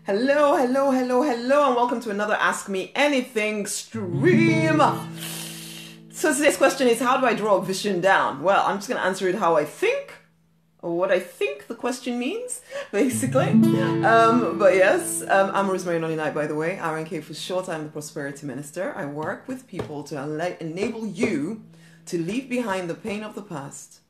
Hello, hello, hello, hello, and welcome to another Ask Me Anything stream. So today's question is, how do I draw a vision down? Well, I'm just going to answer it how I think, or what I think the question means, basically. But yes, I'm Rosemary Nonny, by the way, RNK for short. I'm the Prosperity Minister. I work with people to enable you to leave behind the pain of the past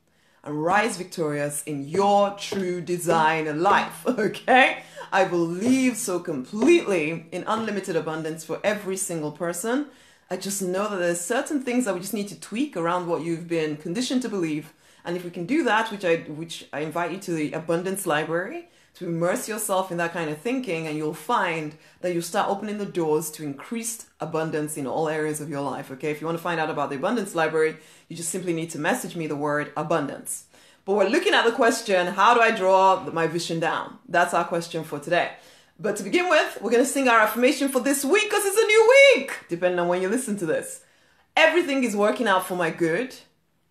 and rise victorious in your true design life, okay? I believe so completely in unlimited abundance for every single person. I just know that there's certain things that we just need to tweak around what you've been conditioned to believe. And if we can do that, which I invite you to the Abundance Library, to immerse yourself in that kind of thinking, and you'll find that you'll start opening the doors to increased abundance in all areas of your life, okay? If you want to find out about the Abundance Library, you just simply need to message me the word abundance. But we're looking at the question, how do I draw my vision down? That's our question for today. But to begin with, we're going to sing our affirmation for this week because it's a new week, depending on when you listen to this. Everything is working out for my good.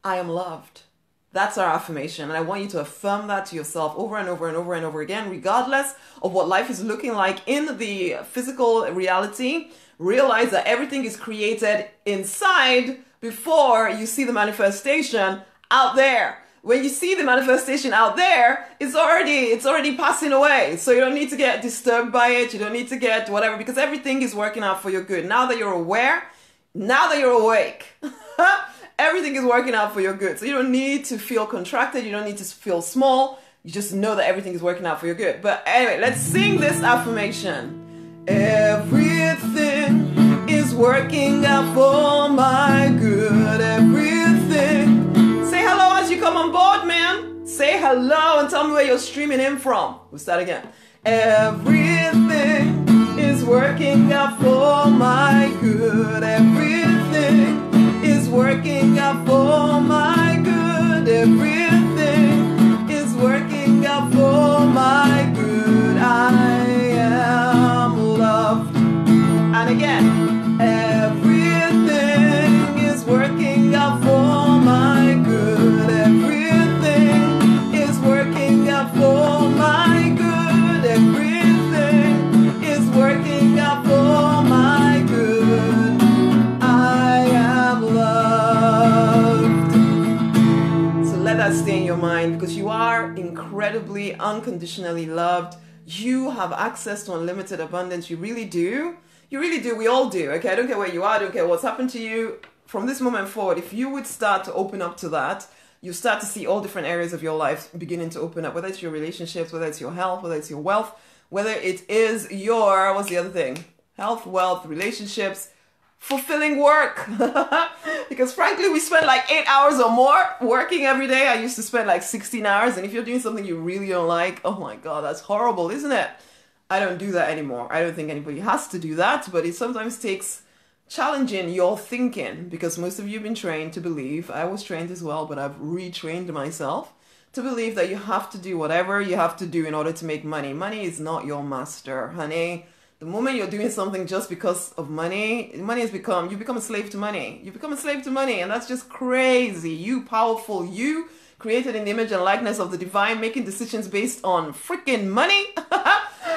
I am loved. That's our affirmation. And I want you to affirm that to yourself over and over and over and over again, regardless of what life is looking like in the physical reality. Realize that everything is created inside before you see the manifestation out there. When you see the manifestation out there, it's already passing away. So you don't need to get disturbed by it. You don't need to get whatever, because everything is working out for your good. Now that you're aware, now that you're awake, everything is working out for your good. So you don't need to feel contracted. You don't need to feel small. You just know that everything is working out for your good. But anyway, let's sing this affirmation. Everything is working out for my good. Everything. Say hello as you come on board, man. Say hello and tell me where you're streaming in from. We'll start again. Everything is working out for my good. Everything is working out for my good. Everything is working out for my good. I am loved. And again, everything is working out for my good. Everything is working out for my good. Everything is working out for my good. I am loved. So let that stay in your mind, because you are incredibly, unconditionally loved. You have access to unlimited abundance. You really do. You really do. We all do. Okay, I don't care where you are. I don't care what's happened to you. From this moment forward, if you would start to open up to that, you start to see all different areas of your life beginning to open up, whether it's your relationships, whether it's your health, whether it's your wealth, whether it is your, what's the other thing? Health, wealth, relationships, fulfilling work. Because frankly, we spend like 8 hours or more working every day. I used to spend like 16 hours. And if you're doing something you really don't like, oh my God, that's horrible, isn't it? I don't do that anymore. I don't think anybody has to do that, but it sometimes takes challenging your thinking, because most of you have been trained to believe, I was trained as well, but I've retrained myself to believe that you have to do whatever you have to do in order to make money. Money is not your master, honey. The moment you're doing something just because of money, you become a slave to money. You become a slave to money, and that's just crazy. You powerful, you created in the image and likeness of the divine, making decisions based on freaking money.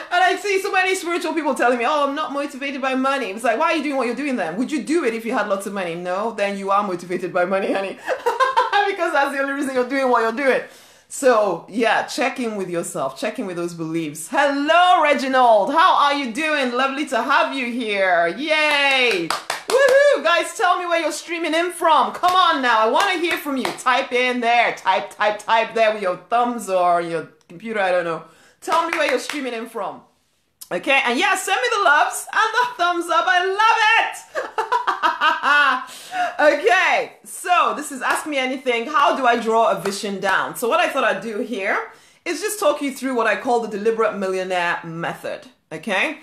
And I see so many spiritual people telling me, oh, I'm not motivated by money. It's like, why are you doing what you're doing then? Would you do it if you had lots of money? No, then you are motivated by money, honey. Because that's the only reason you're doing what you're doing. So, yeah, check in with yourself. Check in with those beliefs. Hello, Reginald. How are you doing? Lovely to have you here. Yay. Woohoo. Guys, tell me where you're streaming in from. Come on now. I want to hear from you. Type in there. Type there with your thumbs or your computer. I don't know. Tell me where you're streaming in from. Okay, and yeah, send me the loves and the thumbs up. I love it. Okay, so this is Ask Me Anything. How do I draw a vision down? So what I thought I'd do here is just talk you through what I call the deliberate millionaire method. Okay.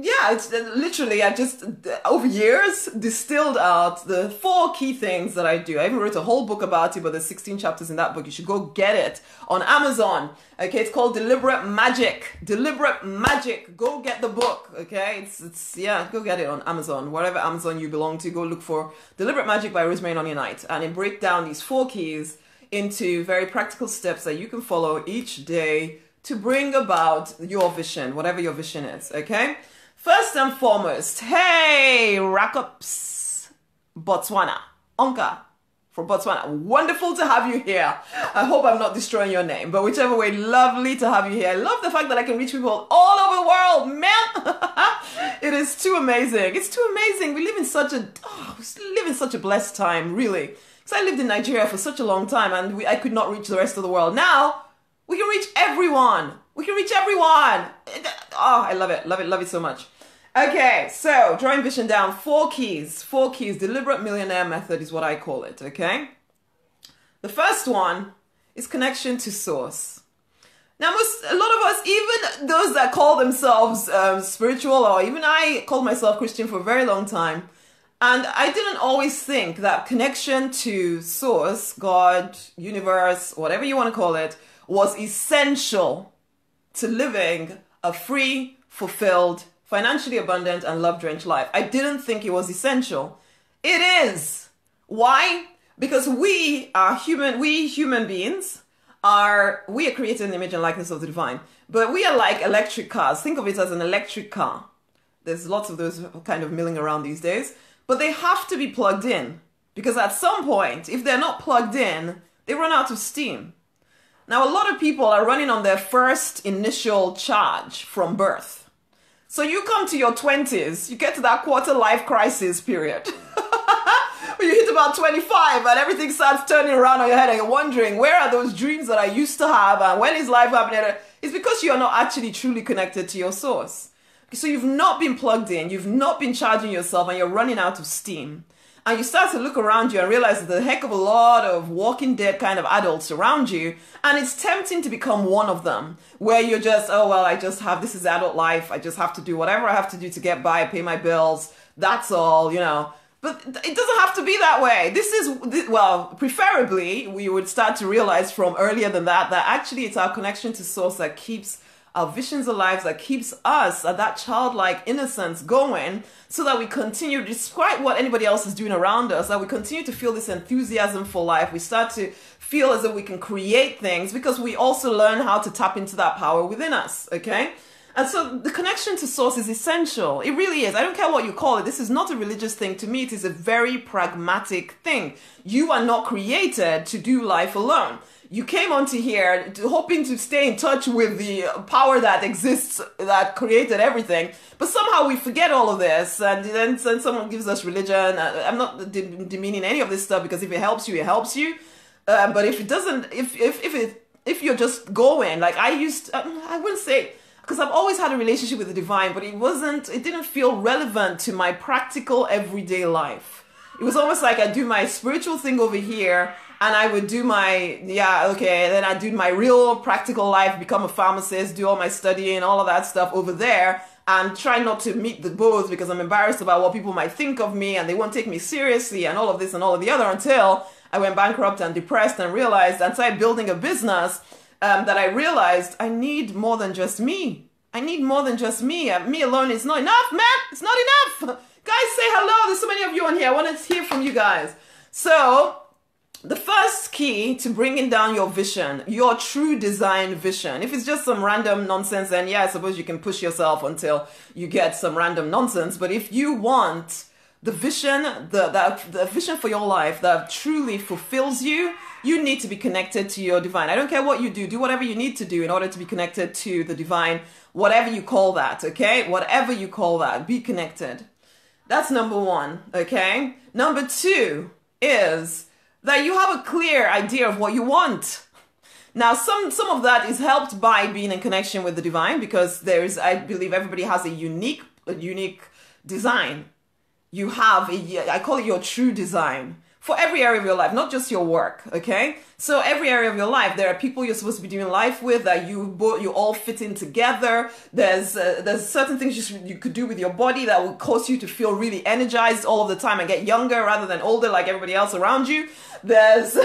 Yeah, it's literally, I just, over years, distilled out the 4 key things that I do. I even wrote a whole book about it, but there's 16 chapters in that book. You should go get it on Amazon. Okay, it's called Deliberate Magic. Deliberate Magic. Go get the book, okay? Yeah, go get it on Amazon. Whatever Amazon you belong to, go look for Deliberate Magic by Rosemary Nonny. And it breaks down these 4 keys into very practical steps that you can follow each day to bring about your vision, whatever your vision is, okay? First and foremost, hey, Rakops, Botswana, Onka from Botswana. Wonderful to have you here. I hope I'm not destroying your name, but whichever way, lovely to have you here. I love the fact that I can reach people all over the world, man. It is too amazing. It's too amazing. We live in such a blessed time, really. Because I lived in Nigeria for such a long time and I could not reach the rest of the world. Now, we can reach everyone. We can reach everyone. Oh, I love it. Love it. Love it so much. Okay, so drawing vision down, 4 keys. 4 keys. Deliberate millionaire method is what I call it, okay? The first one is connection to source. Now, a lot of us, even those that call themselves spiritual, or even I called myself Christian for a very long time, and I didn't always think that connection to source, God, universe, whatever you want to call it, was essential to living a free, fulfilled, financially abundant, and love-drenched life. I didn't think it was essential. It is. Why? Because we human beings we are created in the image and likeness of the divine. But we are like electric cars. Think of it as an electric car. There's lots of those kind of milling around these days. But they have to be plugged in. Because at some point, if they're not plugged in, they run out of steam. Now, a lot of people are running on their first initial charge from birth. So you come to your 20s, you get to that quarter life crisis period. When you hit about 25 and everything starts turning around on your head and you're wondering, where are those dreams that I used to have and when is life happening? It's because you're not actually truly connected to your source. So you've not been plugged in, you've not been charging yourself and you're running out of steam. And you start to look around you and realize there's a heck of a lot of Walking Dead kind of adults around you. And it's tempting to become one of them, where you're just, oh, well, this is adult life. I just have to do whatever I have to do to get by, pay my bills. That's all, you know. But it doesn't have to be that way. Preferably, we would start to realize from earlier than that actually it's our connection to source that keeps our visions alive, that keeps us at that childlike innocence going, so that we continue, despite what anybody else is doing around us, that we continue to feel this enthusiasm for life. We start to feel as though we can create things because we also learn how to tap into that power within us, okay? And so the connection to source is essential. It really is. I don't care what you call it. This is not a religious thing. To me, it is a very pragmatic thing. You are not created to do life alone. You came onto here hoping to stay in touch with the power that exists, that created everything. But somehow we forget all of this. And then someone gives us religion. I'm not demeaning any of this stuff, because if it helps you, it helps you. But if it doesn't, if you're just going, like I wouldn't say, because I've always had a relationship with the divine, but it didn't feel relevant to my practical everyday life. It was almost like I do my spiritual thing over here, and I would do then I do my real practical life, become a pharmacist, do all my studying, all of that stuff over there, and try not to meet the both because I'm embarrassed about what people might think of me and they won't take me seriously and all of this and all of the other, until I went bankrupt and depressed and realized and started building a business that I realized I need more than just me. I need more than just me. Me alone is not enough, man. It's not enough. Guys, say hello. There's so many of you on here. I want to hear from you guys. So the first key to bringing down your vision, your true design vision, if it's just some random nonsense, then yeah, I suppose you can push yourself until you get some random nonsense. But if you want the vision, the vision for your life that truly fulfills you, you need to be connected to your divine. I don't care what you do whatever you need to do in order to be connected to the divine, whatever you call that, okay? Whatever you call that, be connected. That's number one, okay? Number two is that you have a clear idea of what you want. Now, some of that is helped by being in connection with the divine, because I believe everybody has a unique design. You have I call it your true design for every area of your life, not just your work, okay? So every area of your life, there are people you're supposed to be doing life with that you all fit in together. There's certain things you could do with your body that will cause you to feel really energized all of the time and get younger rather than older like everybody else around you. There's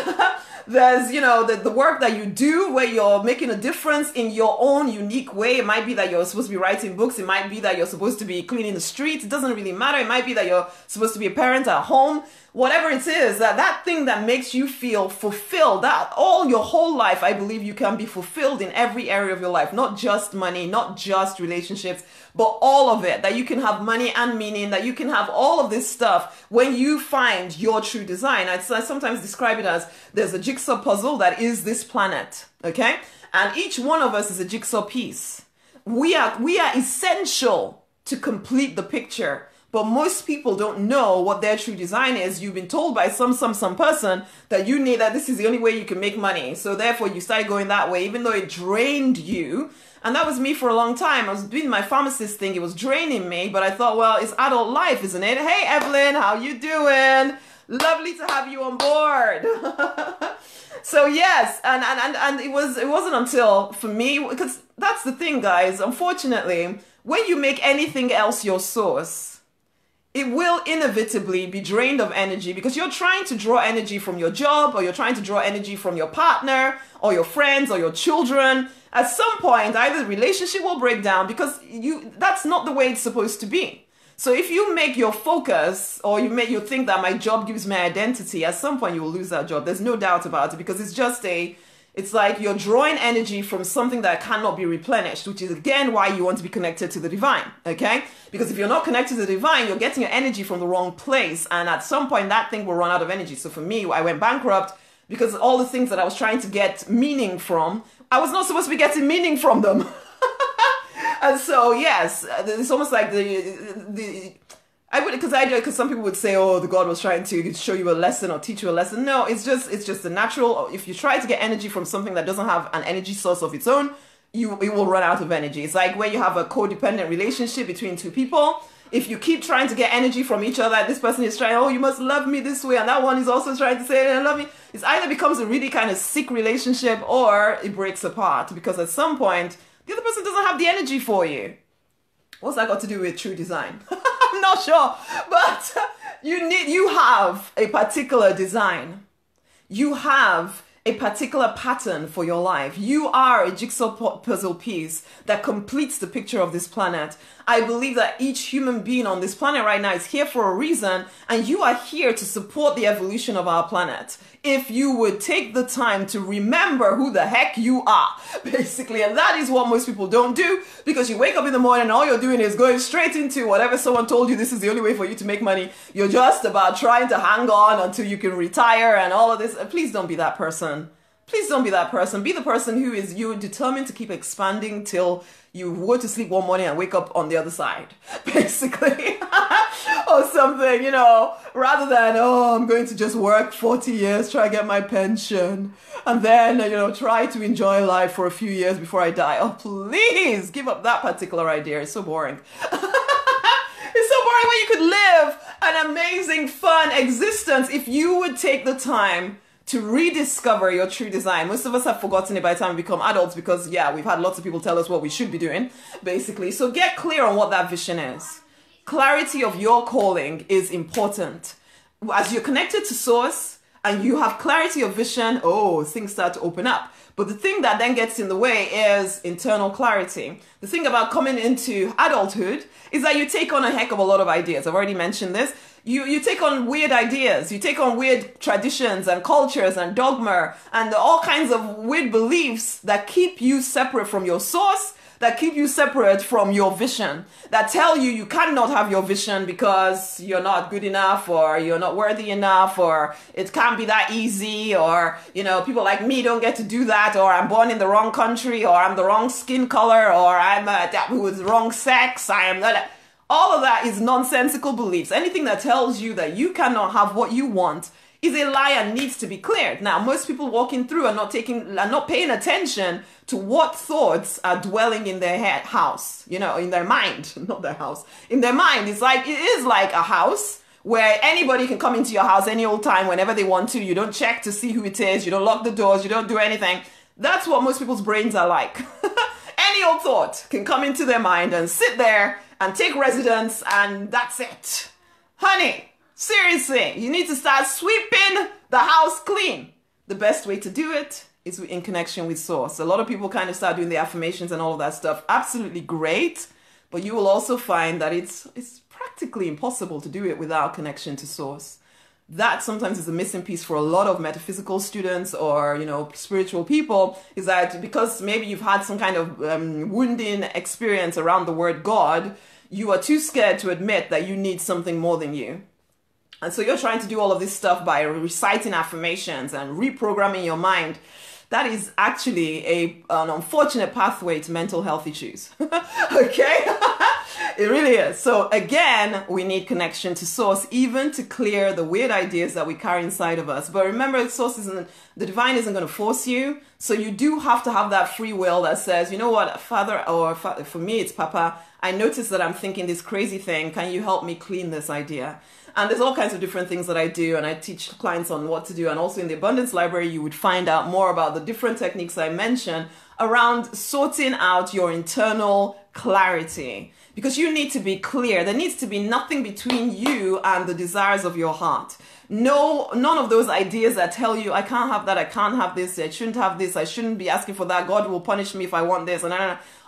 there's, you know, the work that you do where you're making a difference in your own unique way. It might be that you're supposed to be writing books. It might be that you're supposed to be cleaning the streets. It doesn't really matter. It might be that you're supposed to be a parent at home. Whatever it is, that thing that makes you feel fulfilled, that all your whole life, I believe you can be fulfilled in every area of your life, not just money, not just relationships, but all of it, that you can have money and meaning, that you can have all of this stuff when you find your true design. I sometimes describe it as there's a jigsaw puzzle that is this planet, okay? And each one of us is a jigsaw piece. We are essential to complete the picture. But most people don't know what their true design is. You've been told by some person that you need, that this is the only way you can make money. So therefore you started going that way, even though it drained you. And that was me for a long time. I was doing my pharmacist thing. It was draining me, but I thought, well, it's adult life, isn't it? Hey, Evelyn, how you doing? Lovely to have you on board. So yes, and it wasn't until, for me, because that's the thing, guys, unfortunately, when you make anything else your source, it will inevitably be drained of energy, because you're trying to draw energy from your job, or you're trying to draw energy from your partner or your friends or your children. At some point, either the relationship will break down because that's not the way it's supposed to be. So if you make your focus, or you think that my job gives me identity, at some point you will lose that job. There's no doubt about it, because it's like you're drawing energy from something that cannot be replenished, which is again why you want to be connected to the divine, okay? Because if you're not connected to the divine, you're getting your energy from the wrong place, and at some point that thing will run out of energy. So for me, I went bankrupt because all the things that I was trying to get meaning from, I was not supposed to be getting meaning from them. And so yes, it's almost like because some people would say, oh, the God was trying to show you a lesson or teach you a lesson. No, it's just the natural. If you try to get energy from something that doesn't have an energy source of its own, it will run out of energy. It's like when you have a codependent relationship between two people. If you keep trying to get energy from each other, this person is trying, oh, you must love me this way, and that one is also trying to say, I love me. It either becomes a really kind of sick relationship, or it breaks apart, because at some point, the other person doesn't have the energy for you. What's that got to do with true design? I'm not sure, but you have a particular design. You have a particular pattern for your life. You are a jigsaw puzzle piece that completes the picture of this planet. I believe that each human being on this planet right now is here for a reason, and you are here to support the evolution of our planet. If you would take the time to remember who the heck you are, basically. And that is what most people don't do, because you wake up in the morning and all you're doing is going straight into whatever someone told you this is the only way for you to make money. You're just about trying to hang on until you can retire and all of this. Please don't be that person. Please don't be that person. Be the person who is determined to keep expanding till you go to sleep one morning and wake up on the other side, basically. Or something, you know, rather than, oh, I'm going to just work 40 years, try to get my pension, and then, you know, try to enjoy life for a few years before I die. Oh, please give up that particular idea. It's so boring. It's so boring when you could live an amazing, fun existence if you would take the time to rediscover your true design. Most of us have forgotten it by the time we become adults, because yeah, we've had lots of people tell us what we should be doing, basically. So get clear on what that vision is. Clarity of your calling is important. As you're connected to source and you have clarity of vision, oh, things start to open up. But the thing that then gets in the way is internal clarity. The thing about coming into adulthood is that you take on a heck of a lot of ideas. I've already mentioned this. You take on weird ideas. You take on weird traditions and cultures and dogma and all kinds of weird beliefs that keep you separate from your source, that keep you separate from your vision, that tell you you cannot have your vision because you're not good enough, or you're not worthy enough, or it can't be that easy, or, you know, people like me don't get to do that, or I'm born in the wrong country, or I'm the wrong skin color, or I'm with the wrong sex, I am not. All of that is nonsensical beliefs. Anything that tells you that you cannot have what you want is a lie and needs to be cleared. Now, most people walking through are not paying attention to what thoughts are dwelling in their house, you know, in their mind, not their house, in their mind. It is like a house where anybody can come into your house any old time, whenever they want to. You don't check to see who it is. You don't lock the doors. You don't do anything. That's what most people's brains are like. Any old thought can come into their mind and sit there and take residence, and that's it. Honey, seriously, you need to start sweeping the house clean. the best way to do it is in connection with source. A lot of people kind of start doing the affirmations and all of that stuff. Absolutely great. But you will also find that it's practically impossible to do it without connection to source. That sometimes is a missing piece for a lot of metaphysical students or, you know, spiritual people, is that because maybe you've had some kind of wounding experience around the word God, you are too scared to admit that you need something more than you. And so you're trying to do all of this stuff by reciting affirmations and reprogramming your mind. That is actually an unfortunate pathway to mental health issues. Okay? It really is. So again, we need connection to source, even to clear the weird ideas that we carry inside of us. But remember, the divine isn't going to force you. So you do have to have that free will that says, you know what, Father, or for me, it's Papa, I notice that I'm thinking this crazy thing. Can you help me clean this idea? And there's all kinds of different things that I do, and I teach clients on what to do. And also in the Abundance Library, you would find out more about the different techniques I mentioned around sorting out your internal clarity. Because you need to be clear. There needs to be nothing between you and the desires of your heart. No, none of those ideas that tell you, I can't have that, I can't have this, I shouldn't have this, I shouldn't be asking for that, God will punish me if I want this, and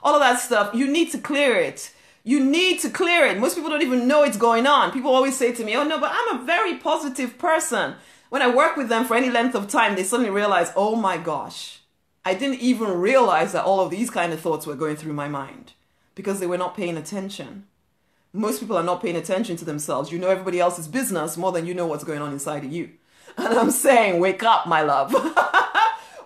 all of that stuff. You need to clear it. You need to clear it. Most people don't even know it's going on. People always say to me, oh no, but I'm a very positive person. When I work with them for any length of time, they suddenly realize, oh my gosh, I didn't even realize that all of these kind of thoughts were going through my mind because they were not paying attention. Most people are not paying attention to themselves. You know everybody else's business more than you know what's going on inside of you. And I'm saying, wake up, my love.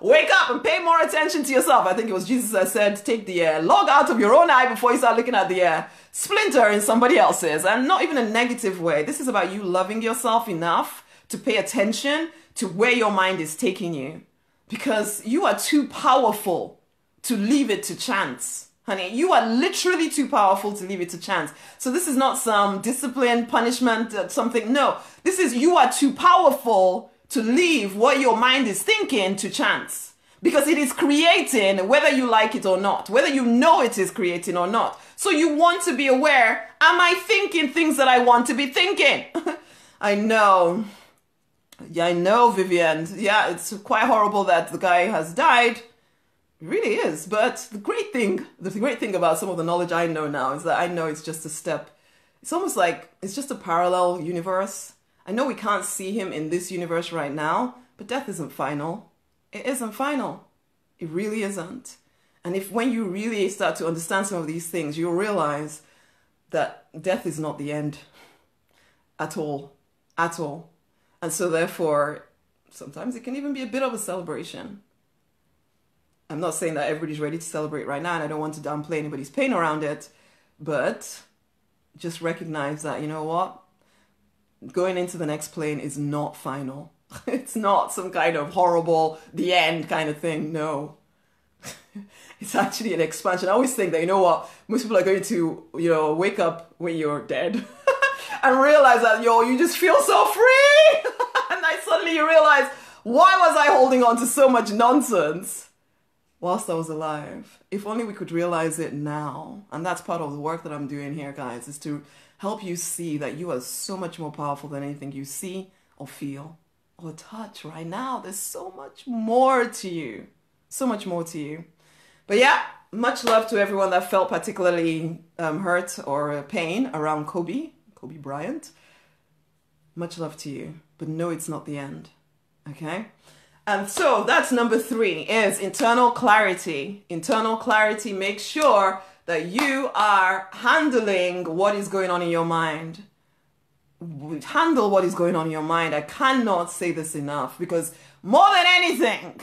Wake up and pay more attention to yourself. I think it was Jesus that said, take the log out of your own eye before you start looking at the splinter in somebody else's. And not even a negative way. This is about you loving yourself enough to pay attention to where your mind is taking you. Because you are too powerful to leave it to chance. Honey, you are literally too powerful to leave it to chance. So this is not some discipline, punishment, something. No, this is you are too powerful to leave what your mind is thinking to chance. Because it is creating whether you like it or not, whether you know it is creating or not. So you want to be aware, am I thinking things that I want to be thinking? I know. Yeah, I know, Vivian. Yeah, it's quite horrible that the guy has died. It really is. But the great thing about some of the knowledge I know now is that I know it's just a step. It's almost like it's just a parallel universe. I know we can't see him in this universe right now, but death isn't final. It isn't final. It really isn't. And if when you really start to understand some of these things, you'll realize that death is not the end at all. At all. And so therefore, sometimes it can even be a bit of a celebration. I'm not saying that everybody's ready to celebrate right now, and I don't want to downplay anybody's pain around it, but just recognize that, you know what? Going into the next plane is not final. It's not some kind of horrible, the end kind of thing. No. It's actually an expansion. I always think that, you know what? Most people are going to, you know, wake up when you're dead and realize that, you just feel so free. And then suddenly you realize, why was I holding on to so much nonsense whilst I was alive? If only we could realize it now. And that's part of the work that I'm doing here, guys, is to help you see that you are so much more powerful than anything you see or feel or touch right now. There's so much more to you. So much more to you. But yeah, much love to everyone that felt particularly hurt or pain around Kobe Bryant. Much love to you. But no, it's not the end. Okay? And so that's number 3 is internal clarity. Internal clarity makes sure that you are handling what is going on in your mind. Handle what is going on in your mind. I cannot say this enough, because more than anything,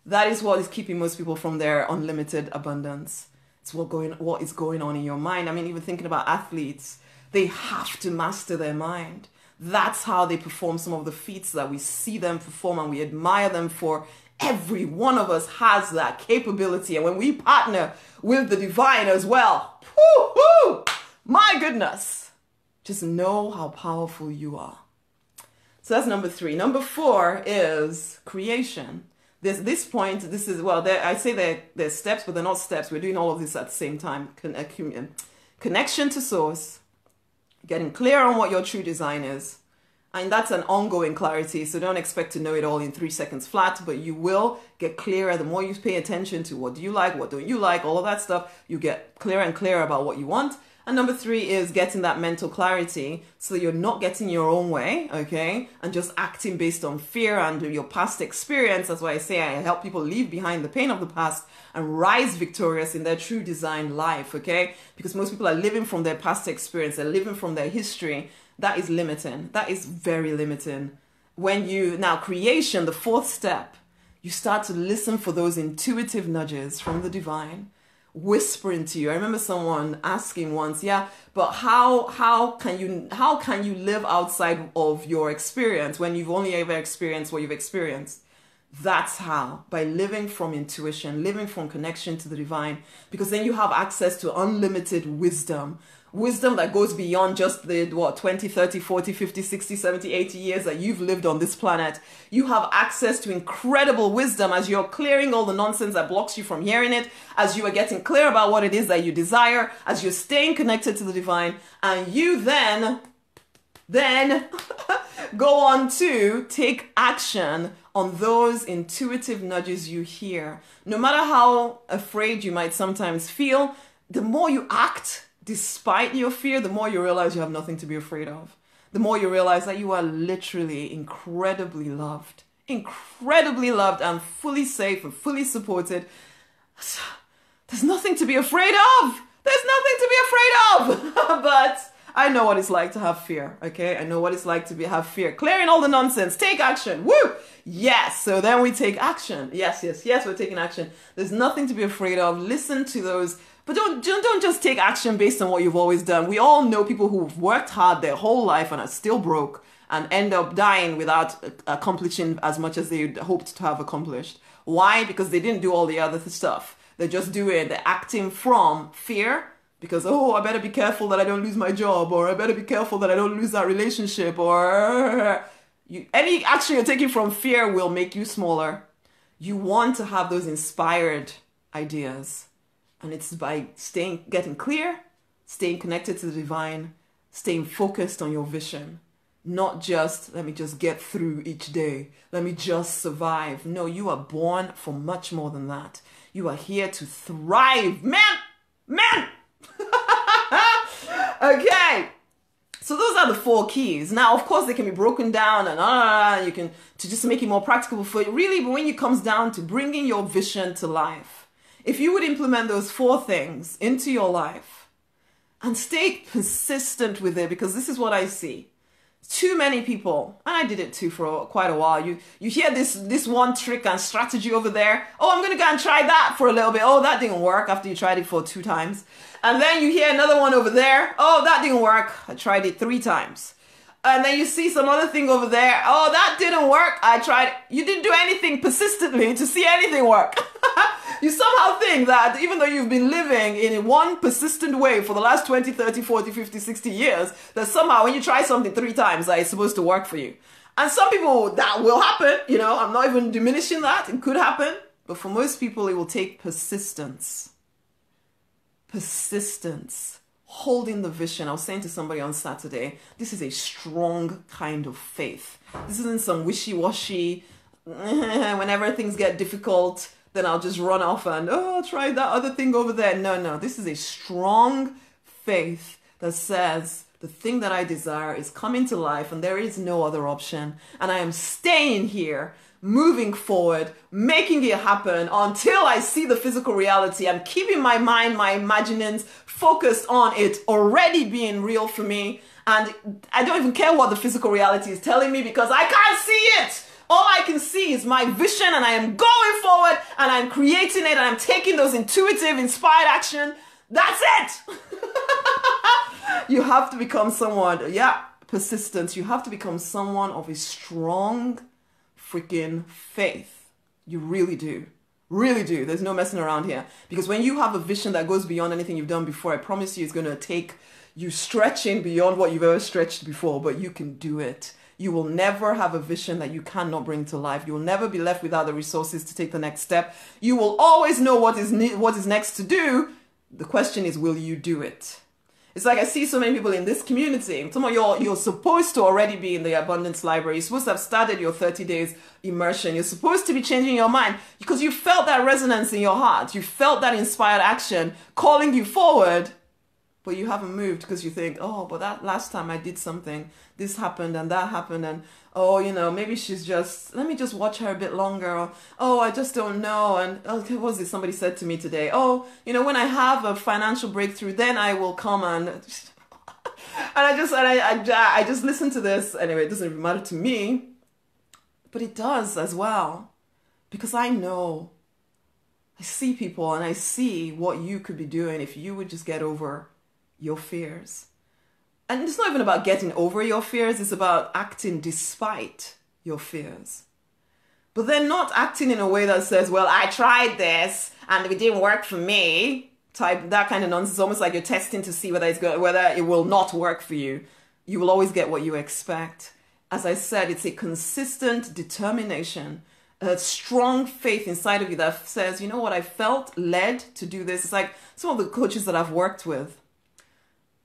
that is what is keeping most people from their unlimited abundance. It's what is going on in your mind. I mean, even thinking about athletes, they have to master their mind. That's how they perform some of the feats that we see them perform and we admire them for. Every one of us has that capability. And when we partner with the divine as well, whoo, my goodness, just know how powerful you are. So that's number 3. Number 4 is creation. This point, this is, well, I say there's steps, but they're not steps. We're doing all of this at the same time. Connection to source, getting clear on what your true design is, And that's an ongoing clarity. So don't expect to know it all in 3 seconds flat, but you will get clearer. The more you pay attention to what do you like, what don't you like, all of that stuff, you get clearer and clearer about what you want. And number 3 is getting that mental clarity so you're not getting your own way, okay? And just acting based on fear and your past experience. That's why I say I help people leave behind the pain of the past and rise victorious in their true designed life, okay? Because most people are living from their past experience. They're living from their history. That is limiting. That is very limiting. When you, now creation, the 4th step, you start to listen for those intuitive nudges from the divine whispering to you. I remember someone asking once, yeah, but how can you live outside of your experience when you've only ever experienced what you've experienced? That's how, by living from intuition, living from connection to the divine, because then you have access to unlimited wisdom. Wisdom that goes beyond just the, 20, 30, 40, 50, 60, 70, 80 years that you've lived on this planet. You have access to incredible wisdom as you're clearing all the nonsense that blocks you from hearing it, as you are getting clear about what it is that you desire, as you're staying connected to the divine, and you then go on to take action on those intuitive nudges you hear. No matter how afraid you might sometimes feel, the more you act despite your fear, the more you realize you have nothing to be afraid of. The more you realize that you are literally incredibly loved and fully safe and fully supported. There's nothing to be afraid of. There's nothing to be afraid of. But I know what it's like to have fear, okay? I know what it's like to have fear. Clearing all the nonsense. Take action. Woo! Yes. So then we take action. Yes, we're taking action. There's nothing to be afraid of. Listen to those. But don't just take action based on what you've always done. We all know people who've worked hard their whole life and are still broke and end up dying without accomplishing as much as they hoped to have accomplished. Why? Because they didn't do all the other stuff. They're acting from fear. Because, oh, I better be careful that I don't lose my job, or I better be careful that I don't lose that relationship, or any action you're taking from fear will make you smaller. You want to have those inspired ideas. And it's by getting clear, staying connected to the divine, staying focused on your vision. Not just, let me just get through each day. Let me just survive. No, you are born for much more than that. You are here to thrive. Man! Okay, so those are the 4 keys. Now, of course, they can be broken down and you can to just make it more practical for you. Really, but when it comes down to bringing your vision to life, if you would implement those 4 things into your life and stay persistent with it, because this is what I see. Too many people, and I did it too for quite a while. You hear this one trick and strategy over there. Oh, I'm going to go and try that for a little bit. Oh, that didn't work after you tried it for 2 times. And then you hear another one over there. Oh, that didn't work. I tried it 3 times. And then you see some other thing over there. Oh, that didn't work. I tried. You didn't do anything persistently to see anything work. You somehow think that even though you've been living in one persistent way for the last 20, 30, 40, 50, 60 years, that somehow when you try something 3 times, that it's supposed to work for you. And some people, that will happen. You know, I'm not even diminishing that. It could happen. But for most people, it will take persistence. Persistence. Holding the vision. I was saying to somebody on Saturday, this is a strong kind of faith. This isn't some wishy-washy, whenever things get difficult, then I'll just run off and, oh, try that other thing over there. No. This is a strong faith that says the thing that I desire is coming to life and there is no other option. And I am staying here, moving forward, making it happen until I see the physical reality. I'm keeping my mind, my imaginings focused on it already being real for me. And I don't even care what the physical reality is telling me because I can't see it. All I can see is my vision and I am going forward and I'm creating it and I'm taking those intuitive, inspired action. That's it. You have to become someone, persistent. You have to become someone of a strong freaking faith. You really do. Really do. There's no messing around here. Because when you have a vision that goes beyond anything you've done before, I promise you it's going to take you stretching beyond what you've ever stretched before, but you can do it. You will never have a vision that you cannot bring to life. You will never be left without the resources to take the next step. You will always know what is next to do. The question is, will you do it? It's like I see so many people in this community. Some of you're supposed to already be in the abundance library. You're supposed to have started your 30 days immersion. You're supposed to be changing your mind because you felt that resonance in your heart. You felt that inspired action calling you forward, but you haven't moved because you think, oh, but that last time I did something, this happened and that happened, and oh, you know, maybe she's just, let me just watch her a bit longer, or oh, I just don't know, and oh, what was it somebody said to me today? Oh, you know, when I have a financial breakthrough, then I will come and I just listen to this. Anyway, it doesn't even matter to me, but it does as well, because I know, I see people and I see what you could be doing if you would just get over your fears. And it's not even about getting over your fears, it's about acting despite your fears. But then not acting in a way that says, well, I tried this and it didn't work for me. Type that kind of nonsense, almost like you're testing to see whether it will not work for you. You will always get what you expect. As I said, it's a consistent determination, a strong faith inside of you that says, you know what, I felt led to do this. It's like some of the coaches that I've worked with.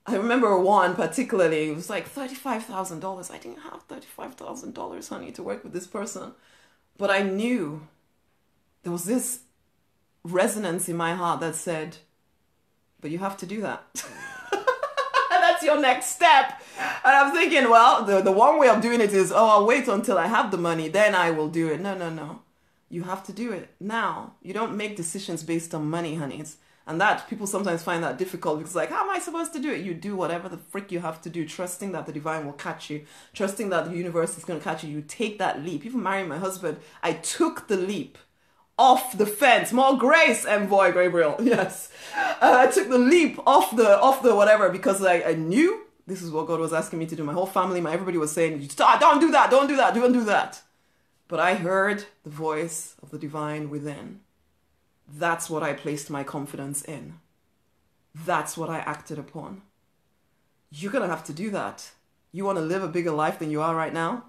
I remember one particularly, it was like $35,000. I didn't have $35,000, honey, to work with this person. But I knew there was this resonance in my heart that said, but you have to do that. That's your next step. And I'm thinking, well, the one way of doing it is, oh, I'll wait until I have the money, then I will do it. No, no, no. You have to do it now. You don't make decisions based on money, honeys. And that, people sometimes find that difficult because like, how am I supposed to do it? You do whatever the frick you have to do, trusting that the divine will catch you, trusting that the universe is going to catch you. You take that leap. Even marrying my husband, I took the leap off the fence. More grace, envoy Gabriel. Yes. I took the leap off the whatever, because I knew this is what God was asking me to do. My whole family, everybody was saying, don't do that, don't do that, don't do that. But I heard the voice of the divine within. That's what I placed my confidence in. That's what I acted upon. You're going to have to do that. You want to live a bigger life than you are right now?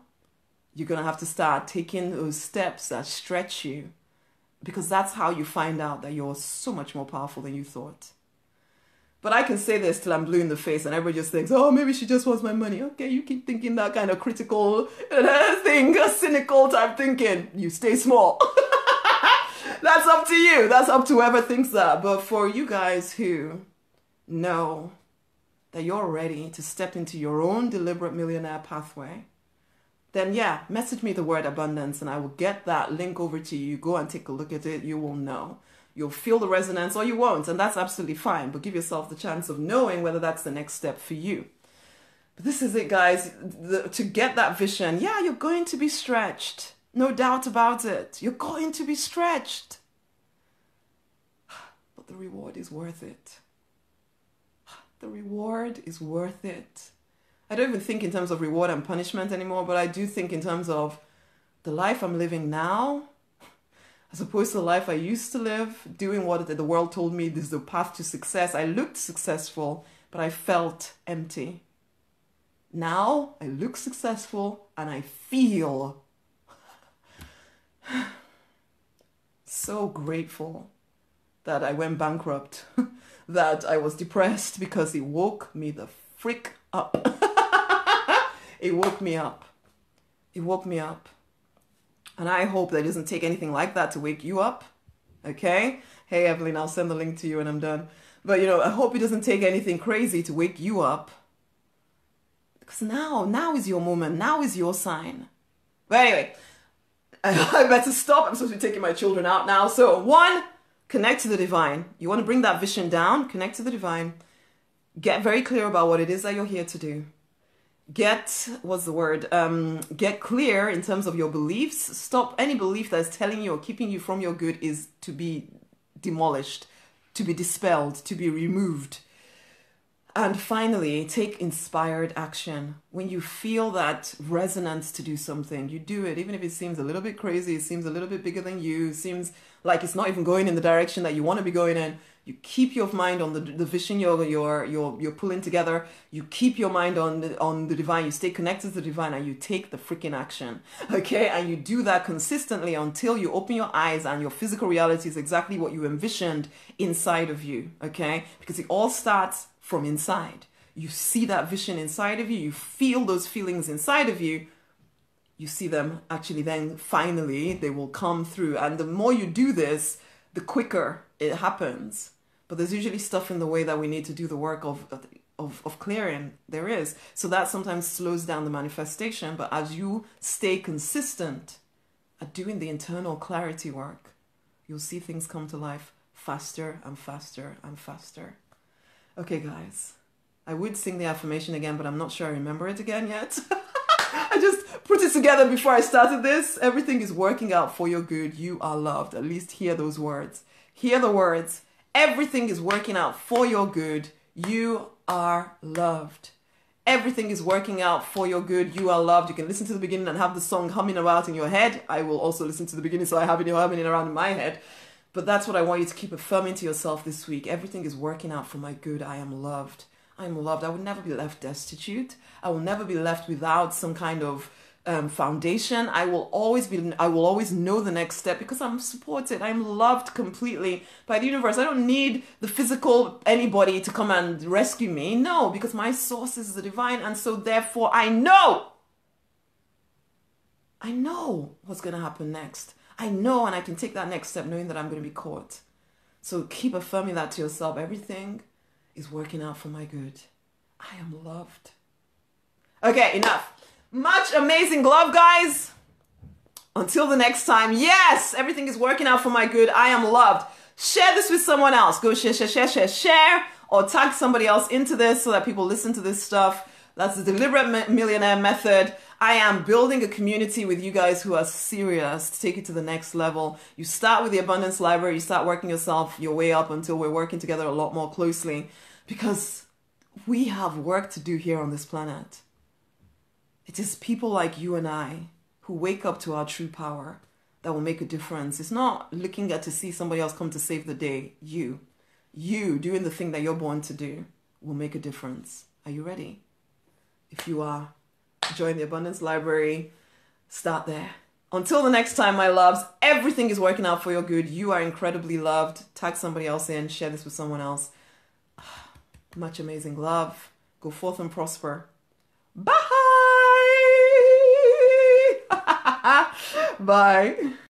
You're going to have to start taking those steps that stretch you, because that's how you find out that you're so much more powerful than you thought. But I can say this till I'm blue in the face and everybody just thinks, oh, maybe she just wants my money. Okay, you keep thinking that kind of critical thing, cynical type thinking. You stay small. That's up to you. That's up to whoever thinks that. But for you guys who know that you're ready to step into your own deliberate millionaire pathway, then yeah, message me the word abundance and I will get that link over to you. Go and take a look at it. You will know. You'll feel the resonance or you won't, and that's absolutely fine. But give yourself the chance of knowing whether that's the next step for you. But this is it, guys. To get that vision, yeah, you're going to be stretched. No doubt about it. You're going to be stretched. But the reward is worth it. The reward is worth it. I don't even think in terms of reward and punishment anymore, but I do think in terms of the life I'm living now, as opposed to the life I used to live, doing what the world told me this is the path to success. I looked successful, but I felt empty. Now I look successful and I feel so grateful that I went bankrupt, that I was depressed, because it woke me the frick up. It woke me up. It woke me up. And I hope that it doesn't take anything like that to wake you up. Okay? Hey, Evelyn, I'll send the link to you when I'm done. But, you know, I hope it doesn't take anything crazy to wake you up. Because now is your moment. Now is your sign. But anyway, I better stop. I'm supposed to be taking my children out now. So, 1, connect to the divine. You want to bring that vision down? Connect to the divine. Get very clear about what it is that you're here to do. Get clear in terms of your beliefs. Stop any belief that is telling you or keeping you from your good is to be demolished, to be dispelled, to be removed. And finally, take inspired action. When you feel that resonance to do something, you do it. Even if it seems a little bit crazy, it seems a little bit bigger than you, it seems like it's not even going in the direction that you want to be going in. You keep your mind on the vision you're pulling together. You keep your mind on the divine. You stay connected to the divine and you take the freaking action. Okay? And you do that consistently until you open your eyes and your physical reality is exactly what you envisioned inside of you. Okay? Because it all starts from inside. You see that vision inside of you. You feel those feelings inside of you. You see them actually then finally they will come through. And the more you do this, the quicker it happens. But there's usually stuff in the way that we need to do the work of clearing. There is. So that sometimes slows down the manifestation. But as you stay consistent at doing the internal clarity work, you'll see things come to life faster and faster and faster. Okay, guys. I would sing the affirmation again, but I'm not sure I remember it again yet. I just put it together before I started this. Everything is working out for your good. You are loved. At least hear those words. Hear the words. Everything is working out for your good. You are loved. Everything is working out for your good. You are loved. You can listen to the beginning and have the song humming about in your head. I will also listen to the beginning, so I have it humming around in my head. But that's what I want you to keep affirming to yourself this week. Everything is working out for my good. I am loved. I'm loved. I will never be left destitute. I will never be left without some kind of foundation. I will always know the next step because I'm supported. I'm loved completely by the universe. I don't need the physical anybody to come and rescue me. No, because my source is the divine. And so therefore I know what's going to happen next. I know, and I can take that next step knowing that I'm going to be caught. So keep affirming that to yourself. Everything is working out for my good. I am loved. Okay, enough. Much amazing love, guys. Until the next time. Yes, everything is working out for my good. I am loved. Share this with someone else. Go share, or tag somebody else into this so that people listen to this stuff. That's the Deliberate Millionaire method. I am building a community with you guys who are serious to take it to the next level. You start with the Abundance Library. You start working yourself your way up until we're working together a lot more closely, because we have work to do here on this planet. It is people like you and I who wake up to our true power that will make a difference. It's not looking at to see somebody else come to save the day. You doing the thing that you're born to do will make a difference. Are you ready? If you are, join the Abundance Library. Start there. Until the next time, my loves, everything is working out for your good. You are incredibly loved. Tag somebody else in. Share this with someone else. Much amazing love. Go forth and prosper. Bye. Bye.